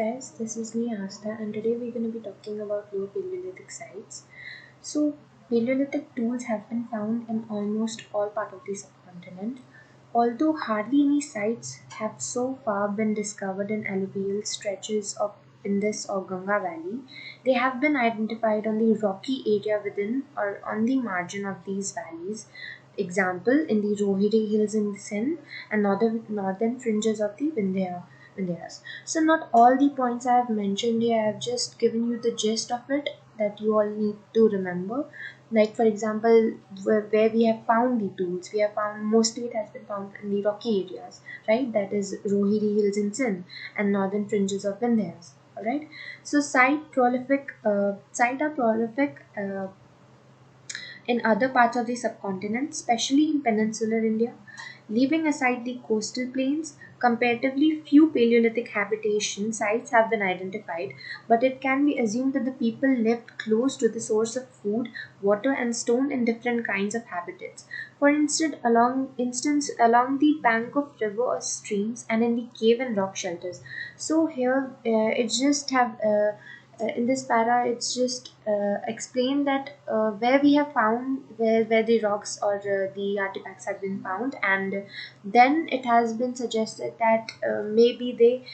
guys, this is me Aastha, and today we're going to be talking about lower Paleolithic sites. So, Paleolithic tools have been found in almost all parts of the subcontinent. Although hardly any sites have so far been discovered in alluvial stretches of Indus or Ganga Valley, they have been identified on the rocky area within or on the margin of these valleys. Example in the Rohiri Hills in Sindh and northern fringes of the Vindhyas. So not all the points I have mentioned here, I have just given you the gist of it that you all need to remember. Like for example, where we have found the tools, we have found mostly it has been found in the rocky areas, right? That is Rohiri Hills in Sindh and northern fringes of Vindhyas. Alright, so site are prolific in other parts of the subcontinent, especially in peninsular India. Leaving aside the coastal plains, comparatively few Paleolithic habitation sites have been identified, but it can be assumed that the people lived close to the source of food, water, and stone in different kinds of habitats. For instance, along the bank of river or streams, and in the cave and rock shelters. So here, it just have. In this para it's just explained that where we have found where the rocks or the artifacts have been found, and then it has been suggested that maybe they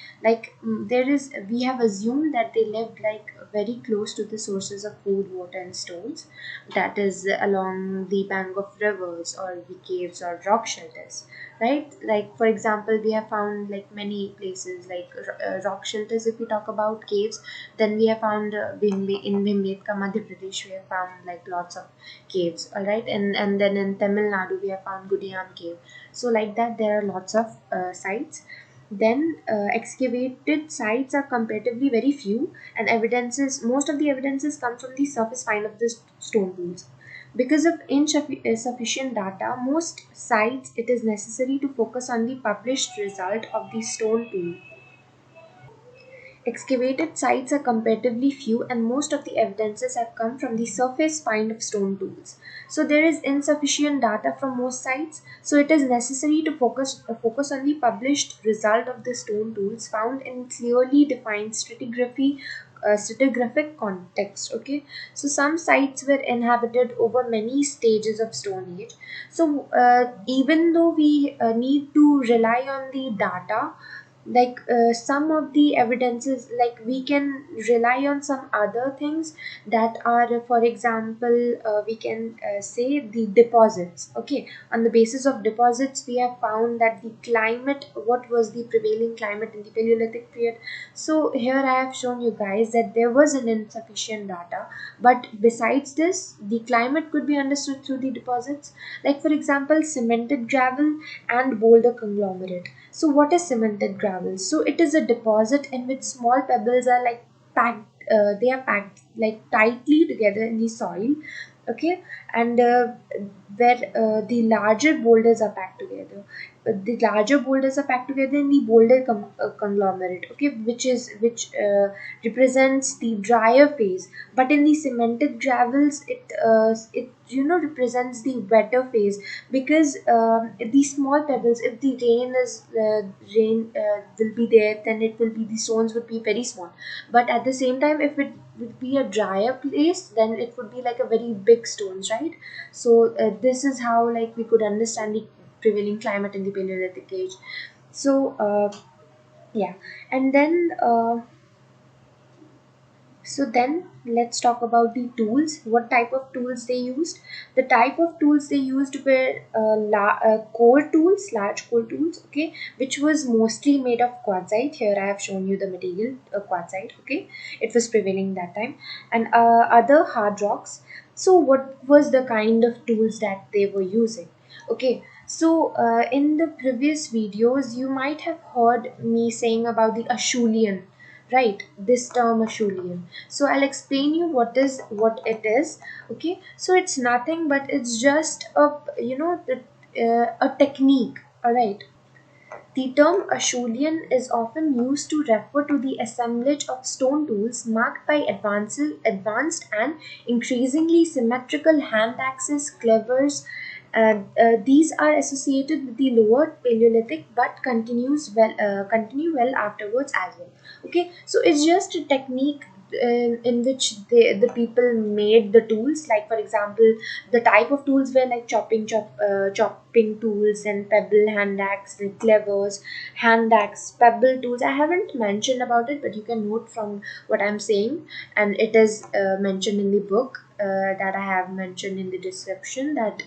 there is we have assumed that they lived like very close to the sources of food, water, and stones, that is along the bank of rivers or the caves or rock shelters, right? Like for example, we have found like many places like rock shelters. If we talk about caves, then we have found in Bhimbetka, Madhya Pradesh, we have found like lots of caves, all right, and then in Tamil Nadu we have found Gudiyam cave. So like that, there are lots of sites. Then excavated sites are comparatively very few, and most of the evidences come from the surface find of the stone tools. Because of insufficient data, most sites it is necessary to focus on the published result of the stone tool. Excavated sites are comparatively few, and most of the evidences have come from the surface find of stone tools. So there is insufficient data from most sites, so it is necessary to focus on the published result of the stone tools found in clearly defined stratigraphic context. Okay, so some sites were inhabited over many stages of Stone Age. So even though we need to rely on the data, some of the evidences, like we can rely on some other things that are, for example, we can say the deposits. Okay, on the basis of deposits we have found that the climate, what was the prevailing climate in the Paleolithic period. So here I have shown you guys that there was an insufficient data, but besides this, the climate could be understood through the deposits. Like for example, cemented gravel and boulder conglomerate. So what is cemented gravel? So it is a deposit in which small pebbles are like packed. They are packed like tightly together in the soil. Okay, and where the larger boulders are packed together. The larger boulders are packed together in the boulder conglomerate. Okay, which represents the drier phase. But in the cemented gravels, it represents the wetter phase, because these small pebbles, if the rain will be there, then it will be, the stones would be very small. But at the same time, if it would be a drier place, then it would be like a very big stones, right? So this is how like we could understand the prevailing climate in the Paleolithic age. So yeah, and then then let's talk about the tools. What type of tools they used? The type of tools they used were core tools, large core tools, okay, which was mostly made of quartzite. Here I have shown you the material, quartzite, okay. It was prevailing that time. And other hard rocks. So what was the kind of tools that they were using? Okay, so in the previous videos, you might have heard me saying about the Acheulean, right? This term Acheulean. So I'll explain you what it is. Okay, so it's nothing but it's just a technique. All right. The term Acheulean is often used to refer to the assemblage of stone tools marked by advanced and increasingly symmetrical hand axes, clevers, These are associated with the lower Paleolithic but continue well afterwards as well. Okay, so it's just a technique in which the people made the tools. Like for example, the type of tools were like chopping tools and pebble hand axe, and clevers, hand axe, pebble tools. I haven't mentioned about it, but you can note from what I'm saying, and it is mentioned in the book that I have mentioned in the description, that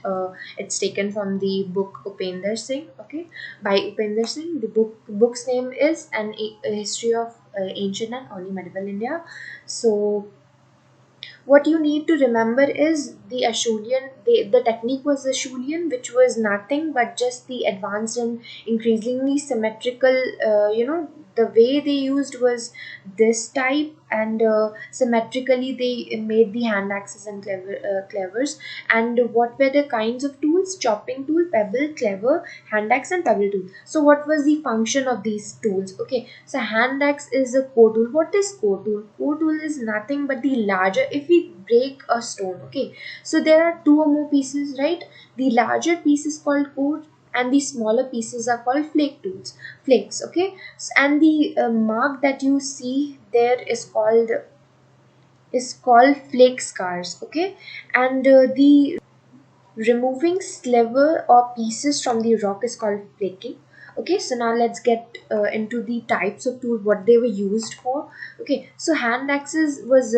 it's taken from the book Upinder Singh, okay, by Upinder Singh. The book's name is a history of ancient and early medieval India. So what you need to remember is the Acheulean, the technique was Acheulean, which was nothing but just the advanced and increasingly symmetrical, the way they used was this type, and symmetrically they made the hand axes and clevers. And what were the kinds of tools? Chopping tool, pebble, clever, hand axe, and pebble tool. So what was the function of these tools? Okay, so hand axe is a core tool. What is core tool? Core tool is nothing but the larger, if we break a stone, okay, so there are two or more pieces, right? The larger piece is called core, and the smaller pieces are called flakes, okay. And the mark that you see there is called flake scars, okay. And the removing sliver or pieces from the rock is called flaking. Okay, so now let's get into the types of tools, what they were used for. Okay, so hand axe was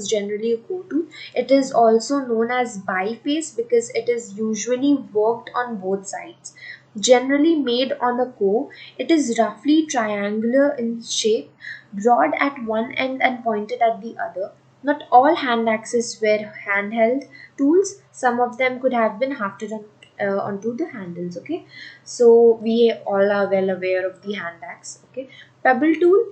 generally a core tool. It is also known as biface because it is usually worked on both sides. Generally made on the core, it is roughly triangular in shape, broad at one end and pointed at the other. Not all hand axes were handheld tools. Some of them could have been hafted onto the handles. Okay, so we all are well aware of the hand axe. Okay, pebble tool.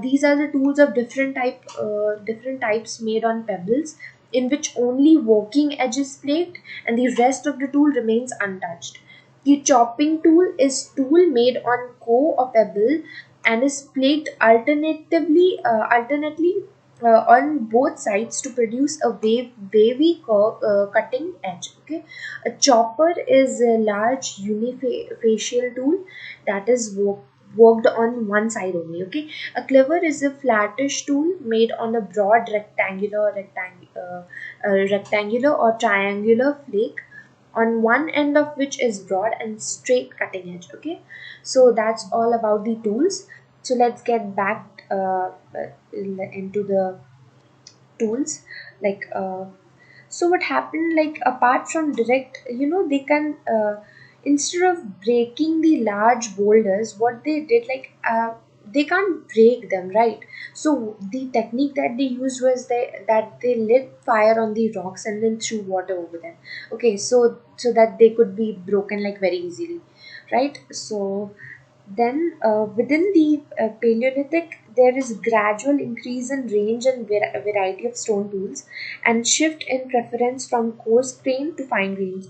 These are the tools of different types made on pebbles, in which only working edge is flaked and the rest of the tool remains untouched. The chopping tool is tool made on core or pebble and is flaked alternately on both sides to produce a wavy cutting edge. Okay, a chopper is a large unifacial tool that is worked on one side only. Okay, a clever is a flattish tool made on a broad rectangular or triangular flake, on one end of which is broad and straight cutting edge. Okay, so that's all about the tools. So let's get back into the tools. like so what happened, like apart from direct, they can instead of breaking the large boulders, what they did, like they can't break them, right? So the technique that they used was that they lit fire on the rocks and then threw water over them. Okay, so that they could be broken like very easily, right? So then, within the Paleolithic, there is gradual increase in range and variety of stone tools, and shift in preference from coarse grain to fine grained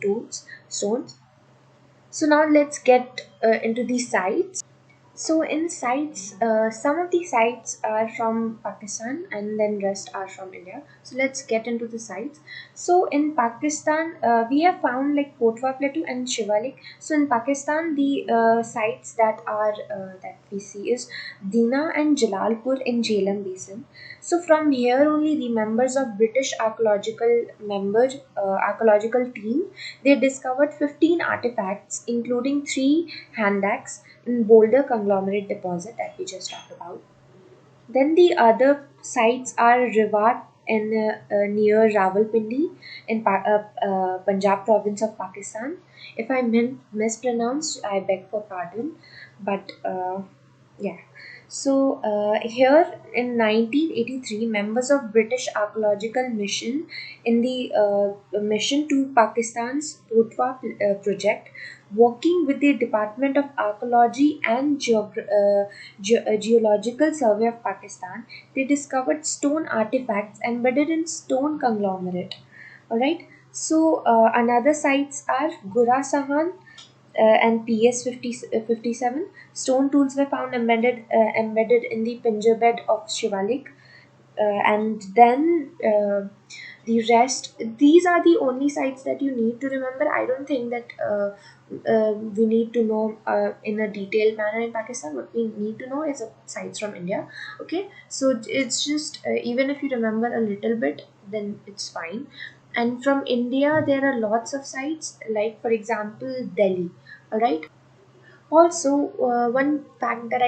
stones. So now let's get into the sites. So in sites, some of the sites are from Pakistan and then rest are from India. So let's get into the sites. So in Pakistan, we have found like Potwa Plateau and Shivalik. So in Pakistan, the sites that we see is Dina and Jalalpur in Jhelum Basin. So from here only the members of British archaeological team, they discovered 15 artifacts, including 3 hand axe in boulder conglomerate deposit that we just talked about. Then the other sites are Rivat in near Rawalpindi in Punjab province of Pakistan. If I mispronounced, I beg for pardon. But yeah. So here in 1983, members of British Archaeological Mission in the mission to Pakistan's Potwa project, working with the Department of Archaeology and Geological Survey of Pakistan, they discovered stone artifacts embedded in stone conglomerate. All right. So another sites are Gura Sahan and PS57. Stone tools were found embedded in the pinjar bed of Shivalik. And then The rest, these are the only sites that you need to remember. I don't think that we need to know in a detailed manner in Pakistan. What we need to know is sites from India. Okay, so it's just even if you remember a little bit, then it's fine. And from India there are lots of sites, like for example Delhi. All right. Also, one fact that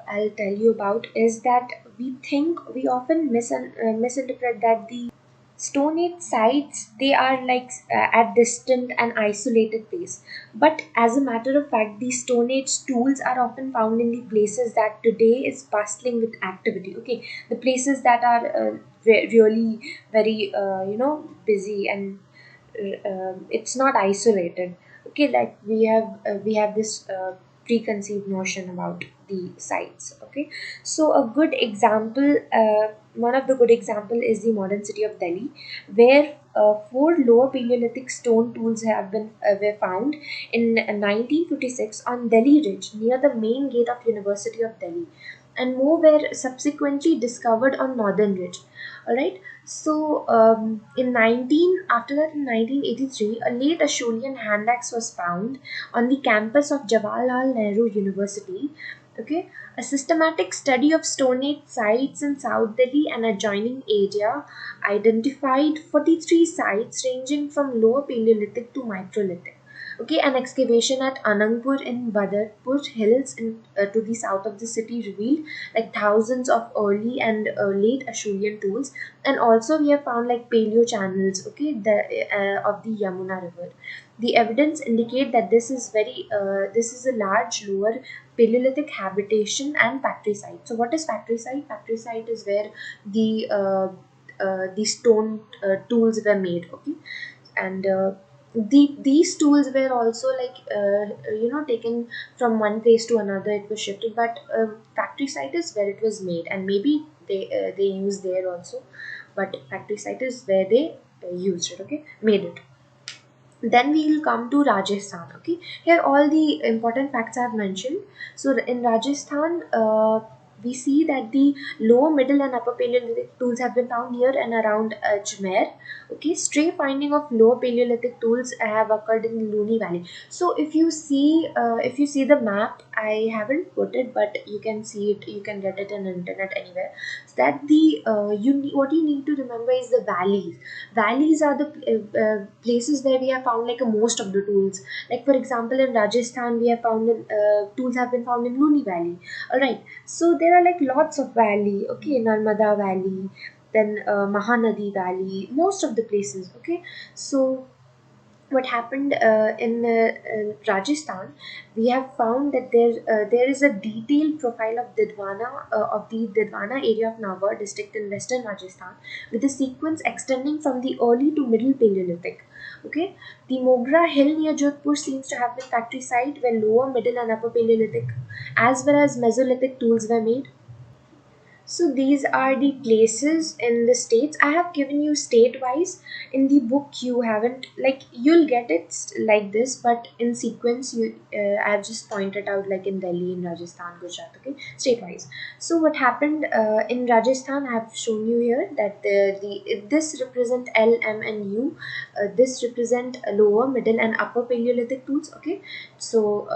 I'll tell you about is that we often misinterpret that the Stone Age sites, they are like at distant and isolated place. But as a matter of fact, these Stone Age tools are often found in the places that today is bustling with activity. Okay, the places that are really very busy, and it's not isolated. Okay, like we have this preconceived notion about the sites. Okay, so a good example, one of the good example is the modern city of Delhi, where four lower Paleolithic stone tools have been were found in 1956 on Delhi Ridge near the main gate of University of Delhi, and more were subsequently discovered on Northern Ridge. All right. So after that in 1983, a late Asholian hand axe was found on the campus of Jawaharlal Nehru University. Okay, a systematic study of Stone Age sites in South Delhi and adjoining area identified 43 sites ranging from Lower Paleolithic to Microlithic. Okay, an excavation at Anangpur in Badarpur Hills to the south of the city revealed like thousands of early and late Ashurian tools, and also we have found like paleo channels. Okay, of the Yamuna River. The evidence indicate that this is a large lower Paleolithic habitation and factory site. So what is factory site? Factory site is where the stone tools were made. Okay, and these tools were also like taken from one place to another. It was shifted, but factory site is where it was made, and maybe they use there also, but factory site is where they used it. Okay, made it. Then we will come to Rajasthan. Okay, here all the important facts I have mentioned. So in Rajasthan, we see that the lower, middle, and upper Paleolithic tools have been found near and around Ajmer. Okay, stray finding of lower Paleolithic tools have occurred in the Luni Valley. So if you see the map, I haven't put it, but you can see it. You can get it on internet anywhere. So that the what you need to remember is the valleys. Valleys are the places where we have found like most of the tools. Like for example, in Rajasthan, we have found tools have been found in Luni Valley. All right. So there are like lots of valley. Okay, Narmada Valley, then Mahanadi Valley, most of the places. Okay, so what happened in Rajasthan, we have found that there is a detailed profile of the Didwana area of Nagaur district in western Rajasthan, with a sequence extending from the early to middle Paleolithic. Okay, the Mogra hill near Jodhpur seems to have been factory site where lower, middle, and upper Paleolithic, as well as Mesolithic tools were made. So these are the places in the states. I have given you state wise. In the book you haven't, like you'll get it like this, but in sequence you I have just pointed out like in Delhi, in Rajasthan, Gujarat. Okay, state wise. So what happened in Rajasthan? I have shown you here that the this represent L, M, and U. This represent lower, middle, and upper Paleolithic tools. Okay, so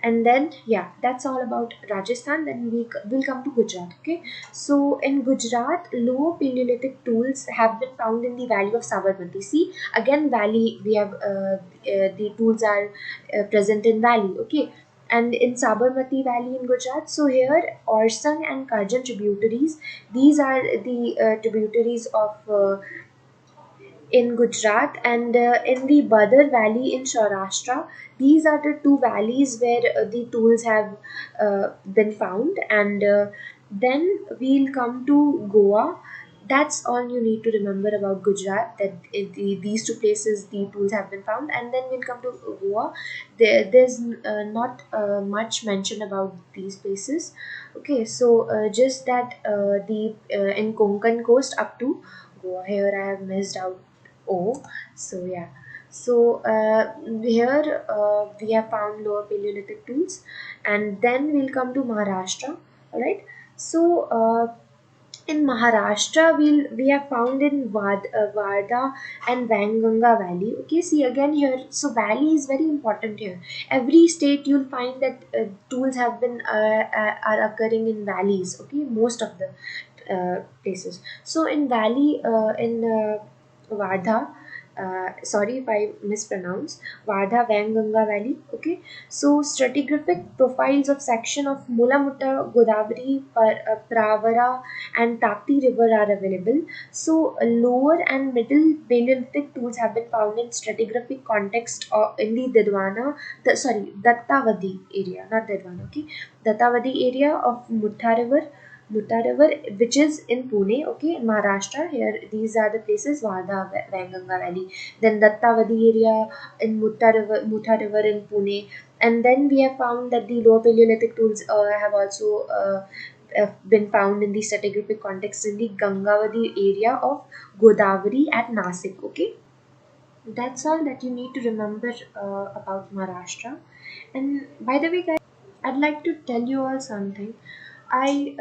and then yeah, that's all about Rajasthan. Then will come to Gujarat. Okay, so in Gujarat, lower Paleolithic tools have been found in the valley of Sabarmati. See, again valley, we have the tools are present in valley. Okay, and in Sabarmati Valley in Gujarat. So here, Orsang and Karjan tributaries. These are the tributaries of in Gujarat, and in the Badar Valley in Saurashtra. These are the two valleys where the tools have been found, and then we'll come to Goa. That's all you need to remember about Gujarat. That these two places the tools have been found, and then we'll come to Goa. There's not much mention about these places. Okay, so just that the in Konkan coast up to Goa. Here I have missed out O. So yeah. So here we have found lower Paleolithic tools, and then we'll come to Maharashtra. All right. So In Maharashtra, we have found in Varda and Vanganga Valley. Okay, see again here. So valley is very important here. Every state you'll find that tools have been are occurring in valleys. Okay, most of the places. So in valley in Vardha, sorry if I mispronounce, Vardha Vanganga Valley. Okay, so stratigraphic profiles of section of Mulamutta, Godavari, Pravara, and Tapti River are available. So lower and middle Paleolithic tools have been found in stratigraphic context in the Dattavadi area, not Didwana. Okay, Dattavadi area of Mutta River, which is in Pune, okay, in Maharashtra. Here, these are the places: Wardha, Vanganga Valley, then Dattavadi area in Mutta River in Pune, and then we have found that the Lower Paleolithic tools have also been found in the stratigraphic context in the Gangavadi area of Godavari at Nasik. Okay, that's all that you need to remember about Maharashtra. And by the way, guys, I'd like to tell you all something. I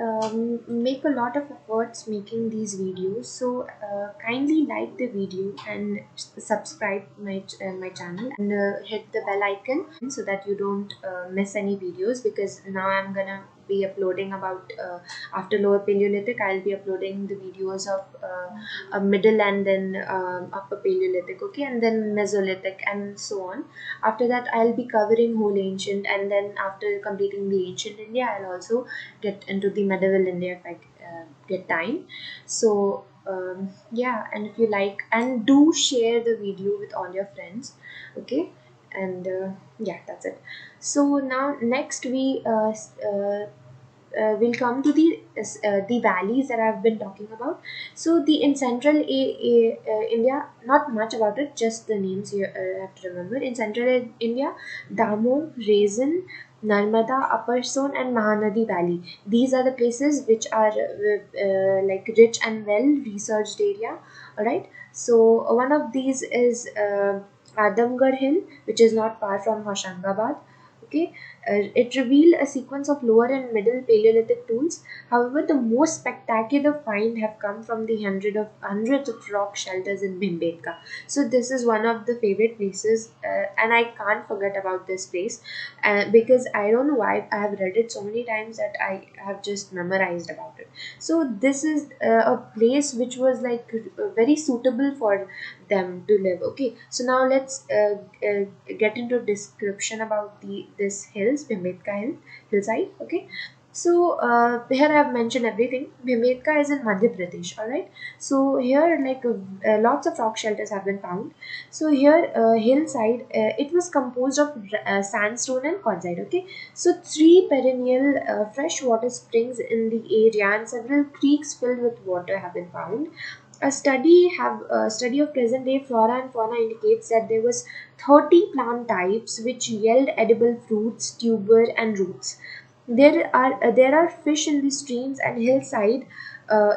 make a lot of efforts making these videos, so kindly like the video and subscribe my channel, and hit the bell icon so that you don't miss any videos, because now I'm gonna be uploading about after Lower Paleolithic. I'll be uploading the videos of middle and then upper Paleolithic, okay, and then Mesolithic and so on. After that, I'll be covering whole ancient, and then after completing the ancient India, I'll also get into the medieval India if I get time. So yeah, and if you like, and do share the video with all your friends, okay. And yeah, that's it. So now next we'll come to the valleys that I've been talking about. So the in central India, not much about it, just the names you have to remember. In central India, Damoh, Raisin, Narmada, Upper Son, and Mahanadi Valley. These are the places which are like rich and well researched area. All right. So one of these is Adamgarh Hill, which is not far from Hoshangabad. Okay, it revealed a sequence of lower and middle Paleolithic tools. However, the most spectacular find have come from the hundreds of rock shelters in Bhimbetka. So this is one of the favorite places, and I can't forget about this place because I don't know why I have read it so many times that I have just memorized about it. So this is a place which was like very suitable for them to live. Okay, so now let's get into description about this hills, hillside. Okay, so here I have mentioned everything. Bhimbetka is in Madhya Pradesh. All right, so here like lots of rock shelters have been found. So here hillside, it was composed of sandstone and quartzite. Okay, so three perennial freshwater springs in the area and several creeks filled with water have been found. A study of present day flora and fauna indicates that there was 30 plant types which yield edible fruits, tuber, and roots. There are fish in the streams, and hillside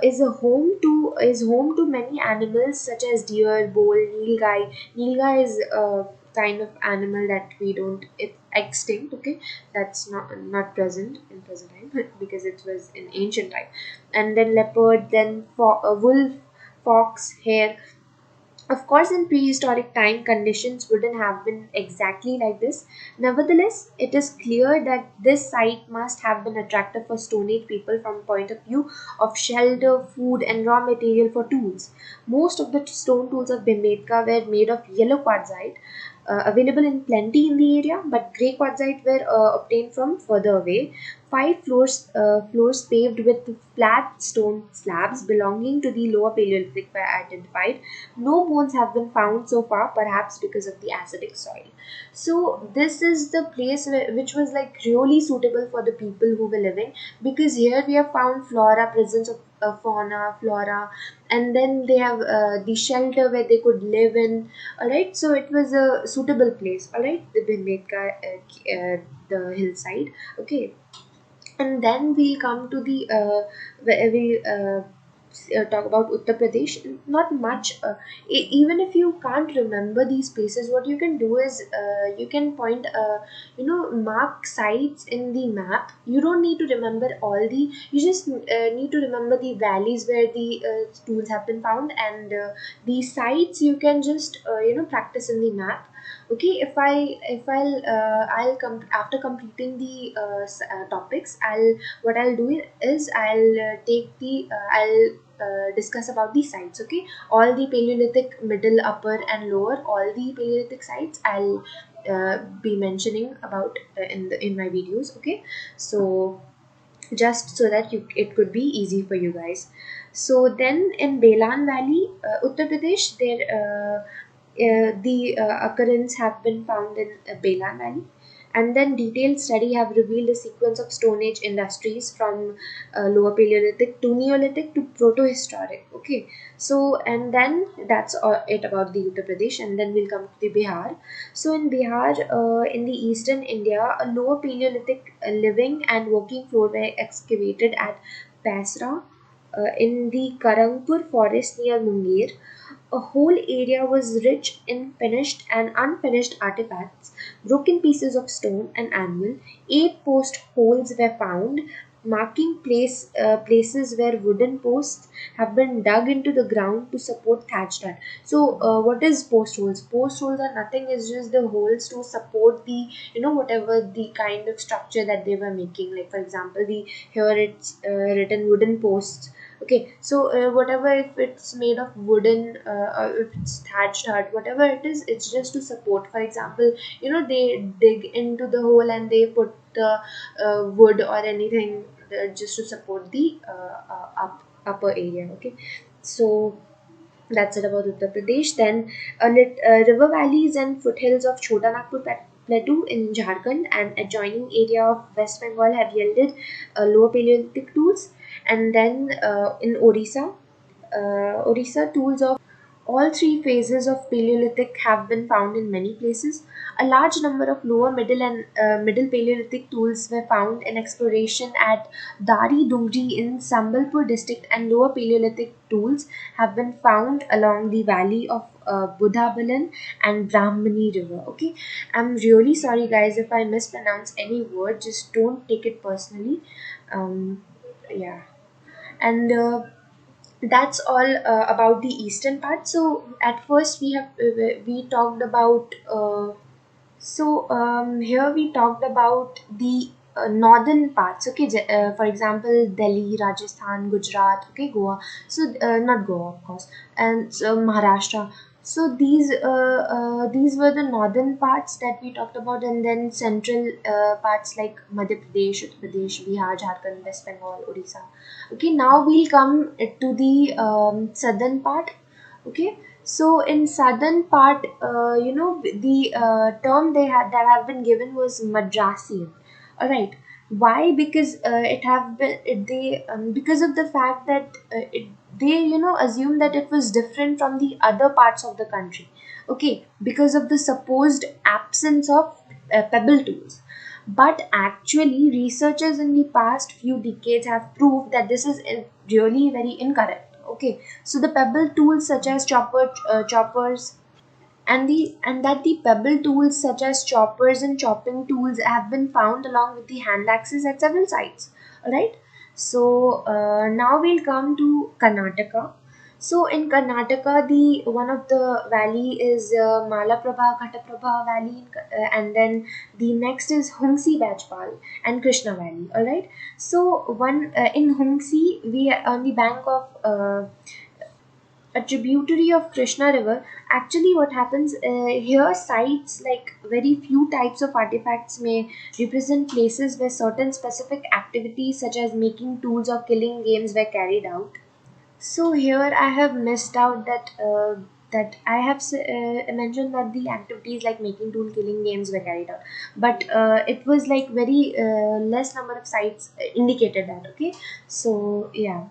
is home to many animals such as deer, bull, nilgai. Nilgai is a kind of animal that we don't, it's extinct. Okay, that's not present in present time because it was in ancient time. And then leopard, then wolf, fox, hare. Of course, in prehistoric time, conditions wouldn't have been exactly like this. Nevertheless, it is clear that this site must have been attractive for Stone Age people from point of view of shelter, food, and raw material for tools. Most of the stone tools of Bhimbetka were made of yellow quartzite, available in plenty in the area, but grey quartzite were obtained from further away. Five floors paved with flat stone slabs belonging to the Lower Paleolithic were identified. No bones have been found so far, perhaps because of the acidic soil. So this is the place which was like really suitable for the people who were living, because here we have found flora, presence of fauna, flora, and then they have the shelter where they could live in. All right, so it was a suitable place. All right, the Bhimbetka, the hillside. Okay, and then we'll come to the we talk about Uttar Pradesh, not much. Even if you can't remember these places, what you can do is you can point, mark sites in the map. You don't need to remember all the. You just need to remember the valleys where the tools have been found, and the sites you can just practice in the map. Okay, after completing the topics, I'll do is I'll discuss about the sites. Okay, all the Paleolithic, middle, upper and lower, all the Paleolithic sites I'll be mentioning about in my videos. Okay, so just so that it could be easy for you guys. So then in Belan Valley, Uttar Pradesh, there the occurrence have been found in Belan Valley. And then detailed study have revealed a sequence of Stone Age industries from Lower Paleolithic to Neolithic to Protohistoric. Okay, so and then that's it about the Uttar Pradesh, and then we'll come to the Bihar. So in Bihar, in the eastern India, a Lower Paleolithic living and working floor were excavated at Pasra in the Karangpur forest near Munger. A whole area was rich in finished and unfinished artifacts, broken pieces of stone and anvil. 8 post holes were found, marking places where wooden posts have been dug into the ground to support thatched hut. So, what is post holes? Post holes are nothing; it's just the holes to support the whatever the kind of structure that they were making. Like for example, the here it's written wooden posts. Okay, so whatever, if it's made of wooden or if it's thatched hut, whatever it is, it's just to support. For example, they dig into the hole and they put the wood or anything just to support the upper area. Okay, so that's it about Uttar Pradesh. Then river valleys and foothills of Chota Nagpur Plateau in Jharkhand and adjoining area of West Bengal have yielded lower Paleolithic tools. And then in Orissa tools of all three phases of Paleolithic have been found in many places. A large number of lower, middle, and middle Paleolithic tools were found in exploration at Dari Dungri in Sambalpur district, and lower Paleolithic tools have been found along the valley of Budhabalan and Brahmani river. Okay, I'm really sorry, guys, if I mispronounce any word. Just don't take it personally. Yeah, and that's all about the eastern part. So at first we talked about here we talked about the northern parts. Okay, for example, Delhi, Rajasthan, Gujarat, okay, Goa. So not Goa, of course, and so Maharashtra. So these were the northern parts that we talked about, and then central parts like Madhya Pradesh, Uttar Pradesh, Bihar, Jharkhand, West Bengal, Odisha. Okay, now we'll come to the southern part. Okay, so in southern part, the term they had that have been given was Madrasian. All right, why? Because it have been they because of the fact that they assume that it was different from the other parts of the country. Okay, because of the supposed absence of pebble tools. But actually, researchers in the past few decades have proved that this is really very incorrect. Okay, so the pebble tools such as choppers, and that the pebble tools such as choppers and chopping tools have been found along with the hand axes at several sites. All right. So now we'll come to Karnataka. So in Karnataka, the one of the valley is Malaprabha, Ghataprabha Valley, and then the next is Humsi Bajpal and Krishna Valley. All right. So one in Humsi, we are on the bank of a tributary of Krishna River. Actually, what happens here, sites like very few types of artifacts may represent places where certain specific activities, such as making tools or killing games, were carried out. So here I have missed out that I have mentioned that the activities like making tool, killing games were carried out, but it was like very less number of sites indicated that. Okay, so yeah,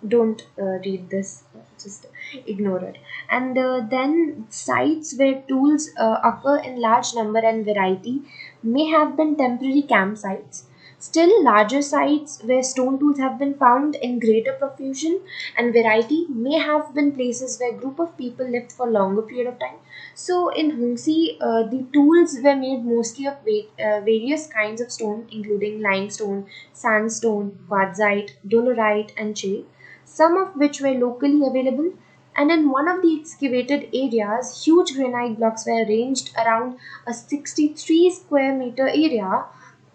don't read this, just ignore it. And then sites where tools occur in large number and variety may have been temporary campsites. Still, larger sites where stone tools have been found in greater profusion and variety may have been places where group of people lived for longer period of time. So in Hungsi, the tools were made mostly of various kinds of stone, including limestone, sandstone, quartzite, dolerite, and shale, some of which were locally available. And in one of the excavated areas, huge granite blocks were arranged around a 63 square meter area,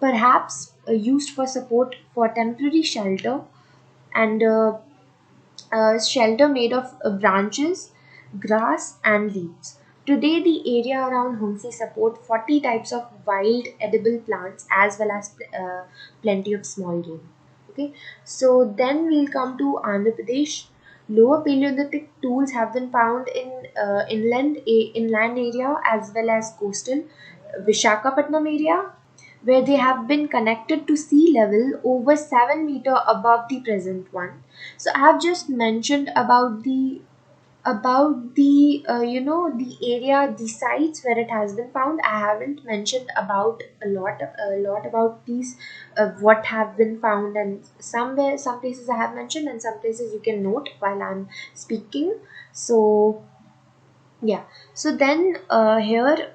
perhaps used for support for temporary shelter, and shelter made of branches, grass, and leaves. Today, the area around Humsi support 40 types of wild edible plants as well as plenty of small game. Okay, so then we'll come to Andhra Pradesh. Lower Paleolithic tools have been found in inland area as well as coastal Vishakhapatnam area, where they have been connected to sea level over 7 meter above the present one. So I have just mentioned about the area, the sites where it has been found. I haven't mentioned about a lot about these, what have been found, and some places I have mentioned and some places you can note while I'm speaking. So yeah. So then here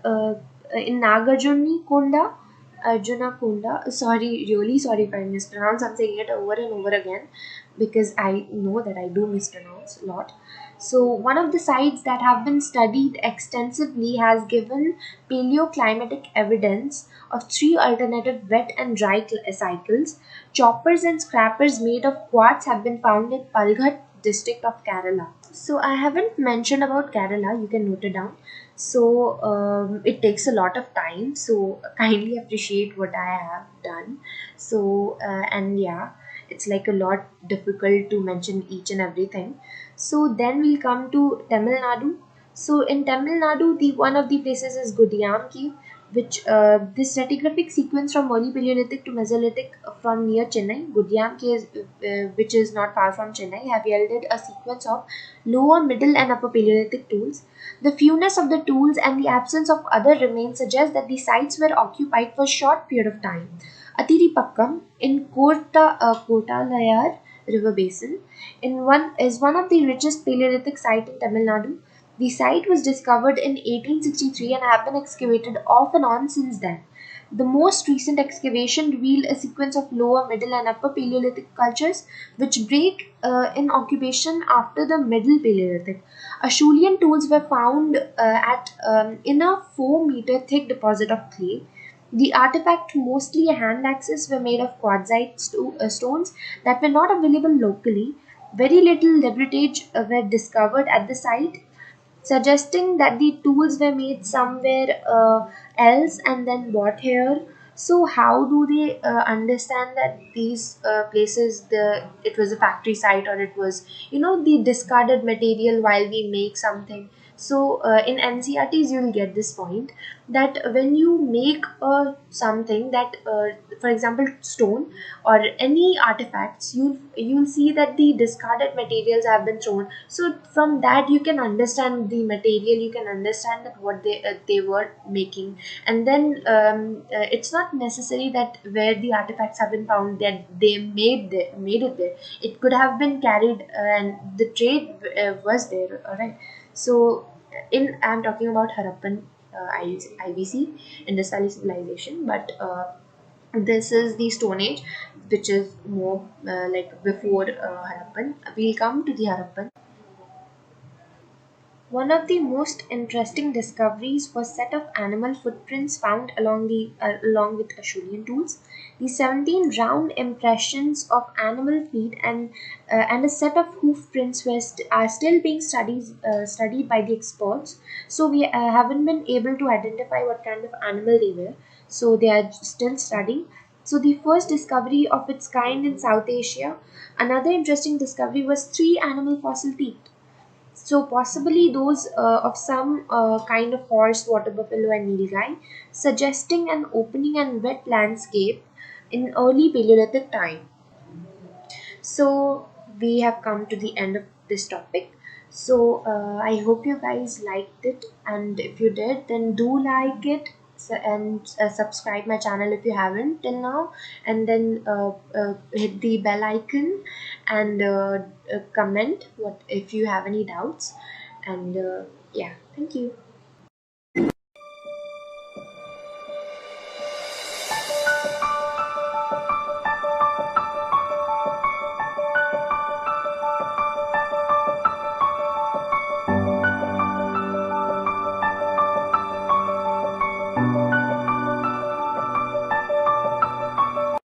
in Nagarjuni Konda, Arjuna Konda. Sorry, really sorry if I mispronounce. I'm saying it over and over again because I know that I do mispronounce a lot. So one of the sites that have been studied extensively has given paleoclimatic evidence of three alternative wet and dry cycles. Choppers and scrappers made of quartz have been found in Palghat district of Kerala. So I haven't mentioned about Kerala. You can note it down. So it takes a lot of time. So kindly appreciate what I have done. So and yeah, it's like a lot difficult to mention each and everything. So then we'll come to Tamil Nadu. So in Tamil Nadu, the one of the places is Gudiyam Cave, which this stratigraphic sequence from early Paleolithic to Mesolithic from near Chennai, Gudiyam Cave, which is not far from Chennai, have yielded a sequence of lower, middle, and upper Paleolithic tools. The fewness of the tools and the absence of other remains suggest that the sites were occupied for a short period of time. Atiripakkam in Kotalayar River Basin is one of the richest Paleolithic sites in Tamil Nadu. The site was discovered in 1863 and have been excavated off and on since then. The most recent excavation revealed a sequence of lower, middle, and upper Paleolithic cultures which break in occupation after the Middle Paleolithic. Acheulean tools were found in a 4-meter thick deposit of clay. The artifact, mostly hand axes, were made of quartzite stones that were not available locally. Very little leverage were discovered at the site, suggesting that the tools were made somewhere else and then bought here. So how do they understand that these places, the it was a factory site, or it was the discarded material while we make something? So in NCRTs you'll get this point, that when you make something that for example stone or any artifacts, you'll see that the discarded materials have been thrown. So from that you can understand the material, you can understand that what they were making. And then it's not necessary that where the artifacts have been found that they made it there. It could have been carried and the trade was there. All right. So I'm talking about Harappan IVC, Indus Valley Civilization, but this is the Stone Age, which is more like before Harappan. We'll come to the Harappan. One of the most interesting discoveries was set of animal footprints found along with Acheulean tools. The 17 round impressions of animal feet and a set of hoof prints are still being studied by the experts. So we haven't been able to identify what kind of animal they were. So they are still studying. So the first discovery of its kind in South Asia. Another interesting discovery was 3 animal fossil teeth, so possibly those of some kind of horse, water buffalo, and nilgai, suggesting an opening and wet landscape in early Paleolithic time. So we have come to the end of this topic. So I hope you guys liked it, and if you did, then do like it, subscribe my channel if you haven't till now, and then hit the bell icon, and comment what if you have any doubts. And yeah, thank you.